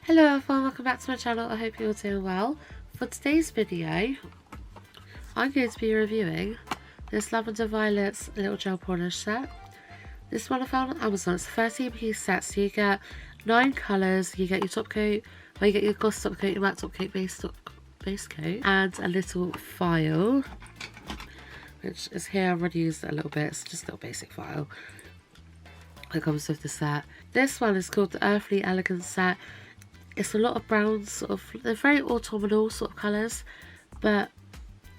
Hello everyone, welcome back to my channel. I hope you're all doing well. For today's video, I'm going to be reviewing this Lavender Violets little gel polish set. This one I found on Amazon. It's a 13-piece set, so you get 9 colours. You get your top coat, or you get your gloss top coat, your matte top coat, base coat, and a little file, which is here. I've already used it a little bit. It's just a little basic file that comes with the set. This one is called the Earthly Elegance set. It's a lot of browns, they're very autumnal sort of colours, but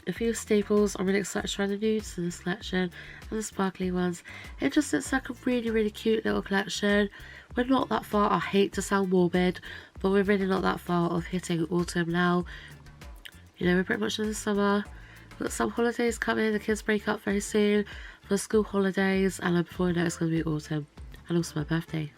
a few staples. I'm really excited to try the nudes in this collection and the sparkly ones. It just looks like a really cute little collection. We're not that far, I hate to sound morbid, but we're really not that far of hitting autumn now. You know, we're pretty much in the summer. We've got some holidays coming, the kids break up very soon for school holidays, and before you know it's going to be autumn. And also my birthday,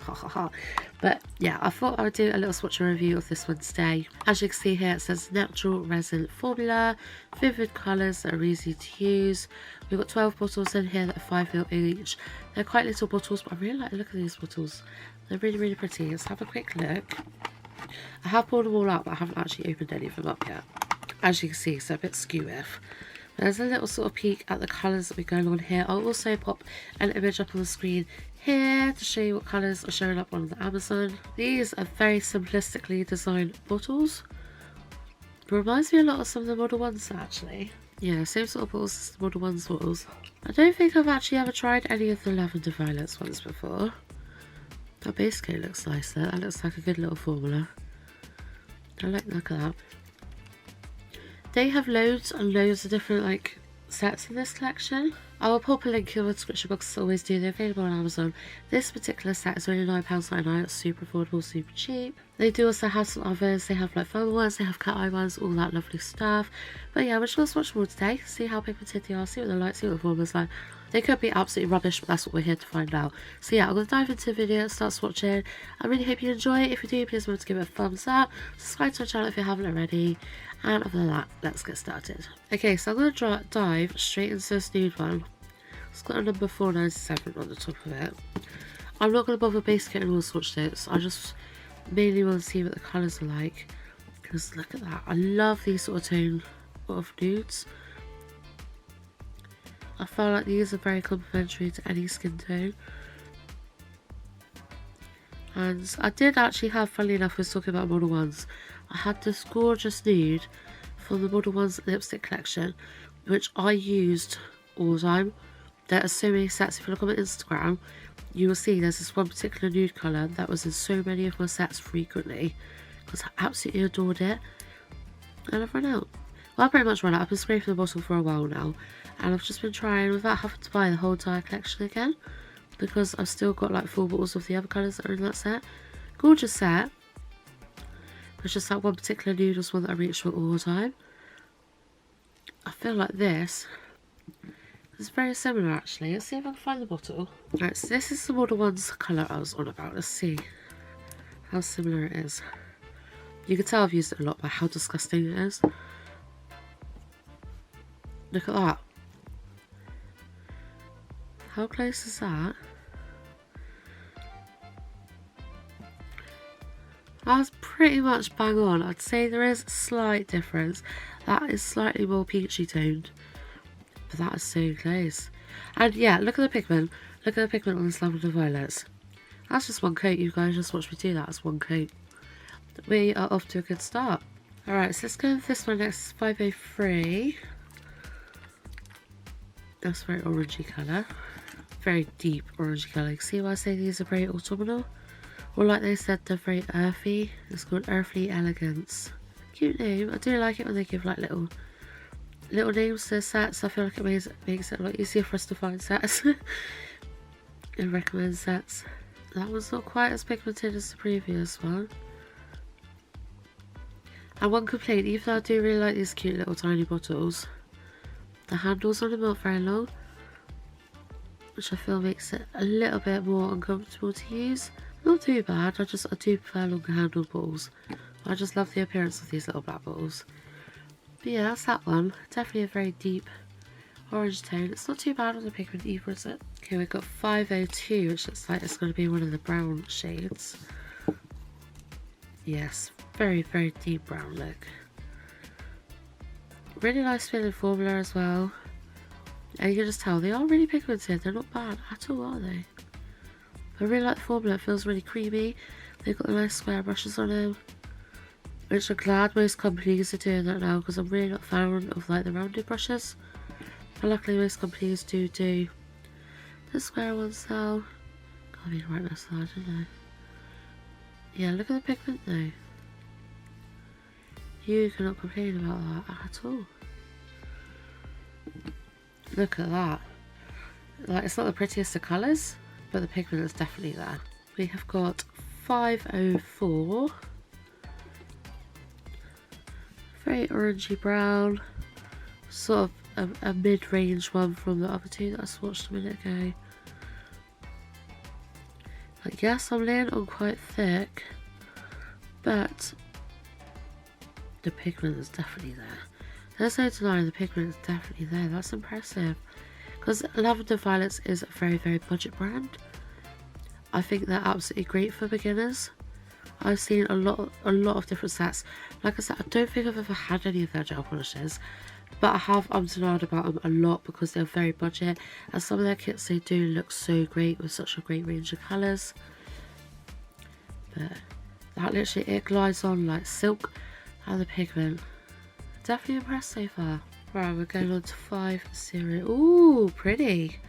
but yeah, I thought I would do a little swatch review of this one today. As you can see here, it says natural resin formula, vivid colours that are easy to use. We've got 12 bottles in here that are 5ml each. They're quite little bottles, but I really like the look of these bottles. They're really pretty. Let's have a quick look. I have poured them all out, but I haven't actually opened any of them up yet. As you can see, it's a bit skew-if. There's a little sort of peek at the colours that we're going on here. I'll also pop an image up on the screen here to show you what colours are showing up on the Amazon. These are very simplistically designed bottles. It reminds me a lot of some of the Model 1s actually. Yeah, same sort of bottles as the Model 1's bottles. I don't think I've actually ever tried any of the Lavender Violets ones before. That base coat looks nice there. That looks like a good little formula. I like the look of that. They have loads and loads of different sets in this collection. I will pop a link in the description box as I always do. They're available on Amazon. This particular set is only £9.99. It's super affordable, super cheap. They do also have some others. They have like foam ones, they have cat eye ones, all that lovely stuff. But yeah, we're just going to swatch more today. See how pigmented they are, see what they're like, see what the formula's like. They could be absolutely rubbish, but that's what we're here to find out. So yeah, I'm going to dive into the video, start swatching. I really hope you enjoy it. If you do, please remember to give it a thumbs up. Subscribe to our channel if you haven't already. And other than that, let's get started. Okay, so I'm going to dive straight into this nude one. It's got a number 497 on the top of it. I'm not going to bother base coating all the swatch notes. I just mainly want to see what the colours are like. Because look at that. I love these sort of tone of nudes. I feel like these are very complementary to any skin tone. And I did actually have, funnily enough, I was talking about Model 1s. I had this gorgeous nude from the Model 1's lipstick collection, which I used all the time. There are so many sets. If you look on my Instagram, you will see there's this one particular nude colour that was in so many of my sets frequently, because I absolutely adored it. And I've run out. Well, I've pretty much run out. I've been scraping the bottle for a while now, and I've just been trying without having to buy the whole entire collection again, because I've still got like 4 bottles of the other colours that are in that set. Gorgeous set. It's just that one particular nude was one that I reached for all the time. I feel like this is very similar actually. Let's see if I can find the bottle. Right, so this is the Model 1's colour I was on about. Let's see how similar it is. You can tell I've used it a lot by how disgusting it is. Look at that. How close is that? That's pretty much bang on. I'd say there is a slight difference. That is slightly more peachy toned. But that is so close. And yeah, look at the pigment. Look at the pigment on this Lavender Violets. That's just one coat. You guys just watch me do that. That's one coat. We are off to a good start. Alright, so let's go with this one next. 503. That's a very orangey colour. Very deep orangey colour. You can see why I say these are very autumnal. Or like they said, they're very earthy. It's called Earthly Elegance. Cute name. I do like it when they give like little names to sets. I feel like it makes it a lot easier for us to find sets and recommend sets. That one's not quite as pigmented as the previous one. And one complaint, even though I do really like these cute little tiny bottles, the handles on them aren't very long, which I feel makes it a little bit more uncomfortable to use. Not too bad, I do prefer longer handled bottles. I just love the appearance of these little black bottles. But yeah, that's that one. Definitely a very deep orange tone. It's not too bad on the pigment either, is it? Okay, we've got 502, which looks like it's going to be one of the brown shades. Yes, very, very deep brown look. Really nice feeling formula as well. And you can just tell they are really pigmented. They're not bad at all, are they? I really like the formula. It feels really creamy. They've got the nice square brushes on them, which I'm glad most companies are doing that now, because I'm really not a fan of like the rounded brushes. But luckily most companies do the square ones now. Gotta be right next side, don't I? Yeah, look at the pigment though. You cannot complain about that at all. Look at that. Like, it's not the prettiest of colours, but the pigment is definitely there. We have got 504. Very orangey brown. Sort of a mid-range one from the other two that I swatched a minute ago. Like, yes, I'm laying on quite thick, but the pigment is definitely there. There's no denying the pigment is definitely there. That's impressive. Because Lavender Violets is a very, very budget brand. I think they're absolutely great for beginners. I've seen a lot of different sets. Like I said, I don't think I've ever had any of their gel polishes, but I have ummed and ahed about them a lot because they're very budget, and some of their kits, they do look so great with such a great range of colours. But that literally, it glides on like silk, and the pigment, definitely impressed so far. Right, we're going on to 50. Ooh, pretty.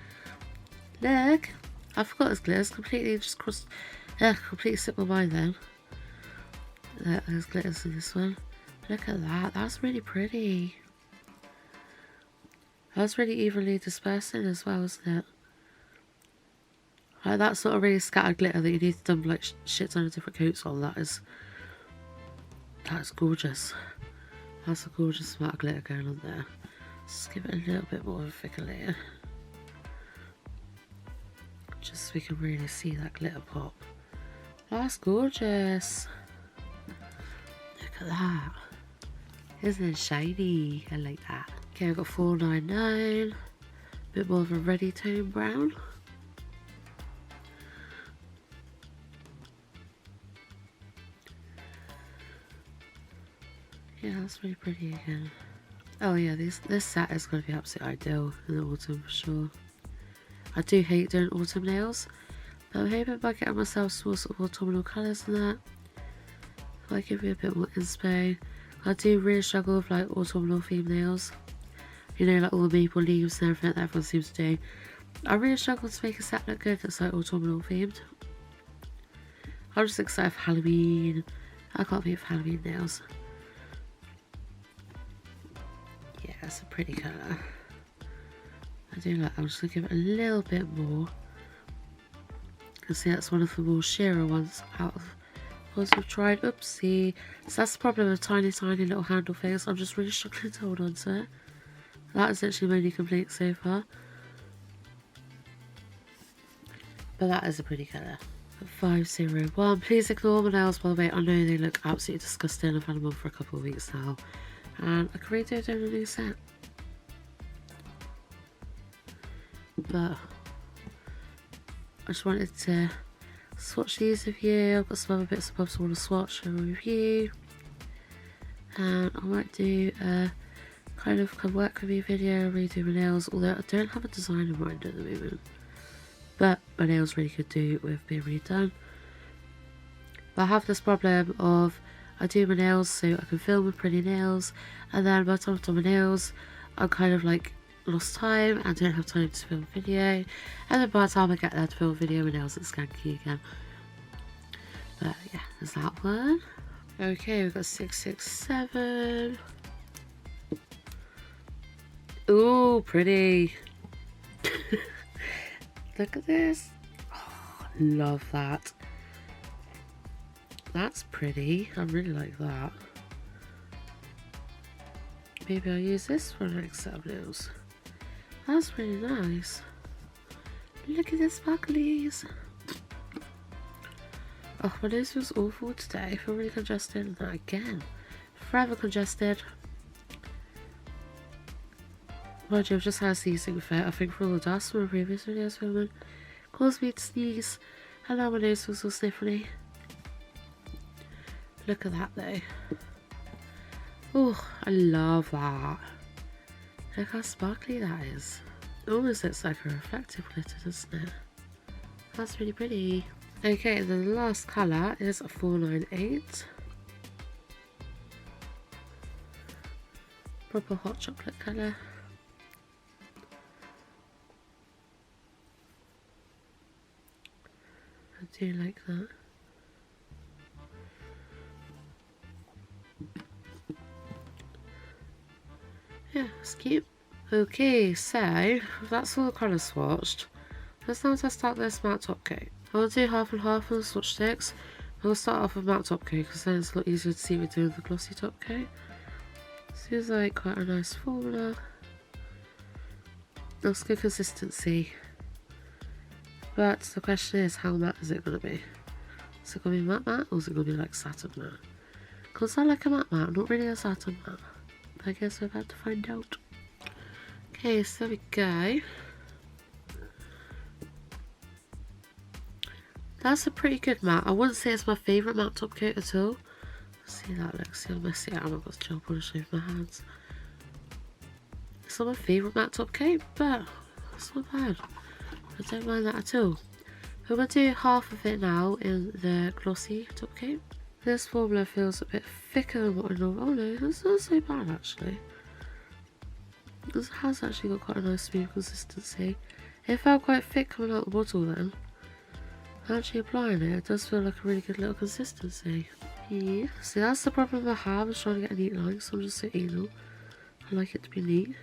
Look, I forgot this glitters. Completely just crossed, completely slipped my mind then. There's glitters in this one. Look at that, that's really pretty. That's really evenly dispersing as well, isn't it? Like, that sort of really scattered glitter that you need to dump like shit ton of different coats on. That is gorgeous. That's a gorgeous amount of glitter going on there. Just give it a little bit more of a thicker layer, just so we can really see that glitter pop. That's gorgeous. Look at that. Isn't it shiny? I like that. Okay, I've got 499. A bit more of a reddy tone brown. Yeah, that's really pretty again. Oh yeah, this set is going to be absolutely ideal in the autumn for sure. I do hate doing autumn nails, but I'm hoping by getting myself some sort of autumnal colours in that, if I give me a bit more inspo. I do really struggle with like autumnal themed nails. You know, like all the maple leaves and everything that everyone seems to do. I really struggle to make a set look good that's like autumnal themed. I'm just excited for Halloween. I can't wait for Halloween nails. Yeah, it's a pretty colour. I do like that. I'm just going to give it a little bit more. You can see that's one of the more sheerer ones out of ones we've tried. Oopsie. So that's the problem with tiny little handle things. I'm just really struggling to hold on to it. That is actually my only complaint so far. But that is a pretty colour. 501. Please ignore my nails, by the way. I know they look absolutely disgusting. I've had them on for a couple of weeks now, and I can redo doing a new set. But I just wanted to swatch these with you. I've got some other bits and bobs I want to swatch and review, and I might do a kind of come work with me video, redo my nails, although I don't have a design in mind at the moment, but my nails really could do with being redone. But I have this problem of I do my nails so I can film with pretty nails, and then by the time I've done my nails I'm kind of like lost time and don't have time to film a video, and then by the time I get there to film a video my nails are skanky again. But yeah, there's that one. Okay, we've got 667. Ooh, pretty. Look at this. Oh, love that. That's pretty. I really like that. Maybe I'll use this for the next set of nails. That's really nice. Look at the sparklies. Oh, my nose feels awful today. I feel really congested, and that again. Forever congested. Mind you, I've just had a sneezing fit. I think for all the dust from my previous videos filming caused me to sneeze, and now my nose feels so sniffly. Look at that though. Oh, I love that. Look how sparkly that is. It almost looks like a reflective glitter, doesn't it? That's really pretty. Okay, then the last colour is 498. Proper hot chocolate colour. I do like that. Yeah, it's cute. Okay, so that's all the colours swatched. Let's now test out this matte top coat. I'll do half and half of the swatch sticks. I'll start off with matte top coat because then it's a lot easier to see what we're doing with the glossy top coat. Seems like quite a nice formula. That's good consistency. But the question is, how matte is it going to be? Is it going to be matte or is it going to be like satin matte? Because I like a matte, not really a satin matte. I guess we're about to find out. Okay, so there we go. That's a pretty good matte. I wouldn't say it's my favourite matte top coat at all. See that, look, see how messy I am. I've got gel polish over my hands. It's not my favourite matte top coat, but it's not bad. I don't mind that at all. I'm going to do half of it now in the glossy top coat. This formula feels a bit thicker than what I normally. Oh no, it's not so bad actually. This has actually got quite a nice smooth consistency. It felt quite thick coming out of the bottle then. Actually applying it, it does feel like a really good little consistency. Yeah, see that's the problem I have, is trying to get a neat line, so I'm just so anal. I like it to be neat.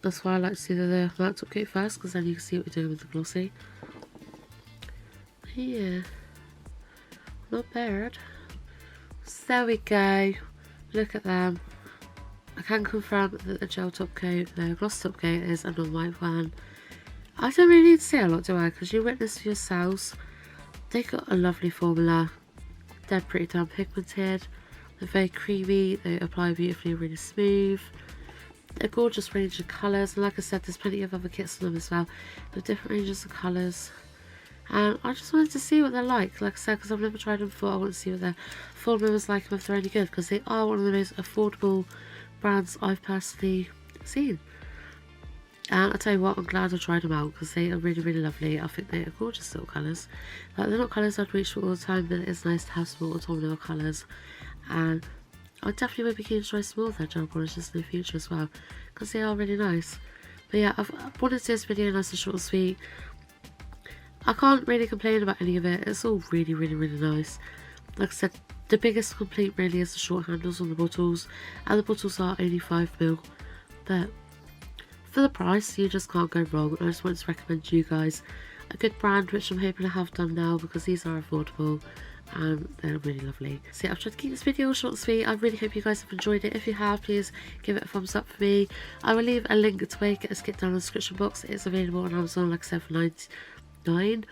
That's why I like to do the matte top coat first, because then you can see what we're doing with the glossy. Yeah. Not bad. So there we go. Look at them. I can confirm that the gel top coat, the gloss top coat is a non-white one. I don't really need to say a lot, do I? Because you witness for yourselves. They got a lovely formula. They're pretty damn pigmented. They're very creamy. They apply beautifully, really smooth. A gorgeous range of colours. And like I said, there's plenty of other kits on them as well. With different ranges of colours. And I just wanted to see what they're like I said, because I've never tried them before. I want to see what their formula is like and if they're any good, because they are one of the most affordable brands I've personally seen. And I'll tell you what, I'm glad I tried them out because they are really, really lovely. I think they are gorgeous little colours. Like, they're not colours I'd reach for all the time, but it is nice to have some autumnal colours. And I definitely would be keen to try some more of their gel polishes in the future as well, because they are really nice. But yeah, I've wanted to do this video nice and short and sweet. I can't really complain about any of it. It's all really, really, really nice. Like I said, the biggest complaint really is the short handles on the bottles, and the bottles are only 5ml. But for the price, you just can't go wrong. I just wanted to recommend you guys a good brand, which I'm hoping I have done now, because these are affordable and they're really lovely. So yeah, I've tried to keep this video short and sweet. I really hope you guys have enjoyed it. If you have, please give it a thumbs up for me. I will leave a link to where you get a skip down in the description box. It's available on Amazon, like I said, for $9.99.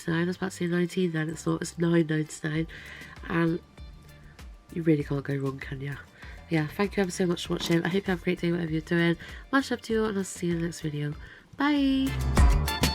I was about to say 19 then, it's not, it's $9.99, and you really can't go wrong, can you? Yeah, thank you ever so much for watching. I hope you have a great day whatever you're doing. Much love to you all, and I'll see you in the next video. Bye!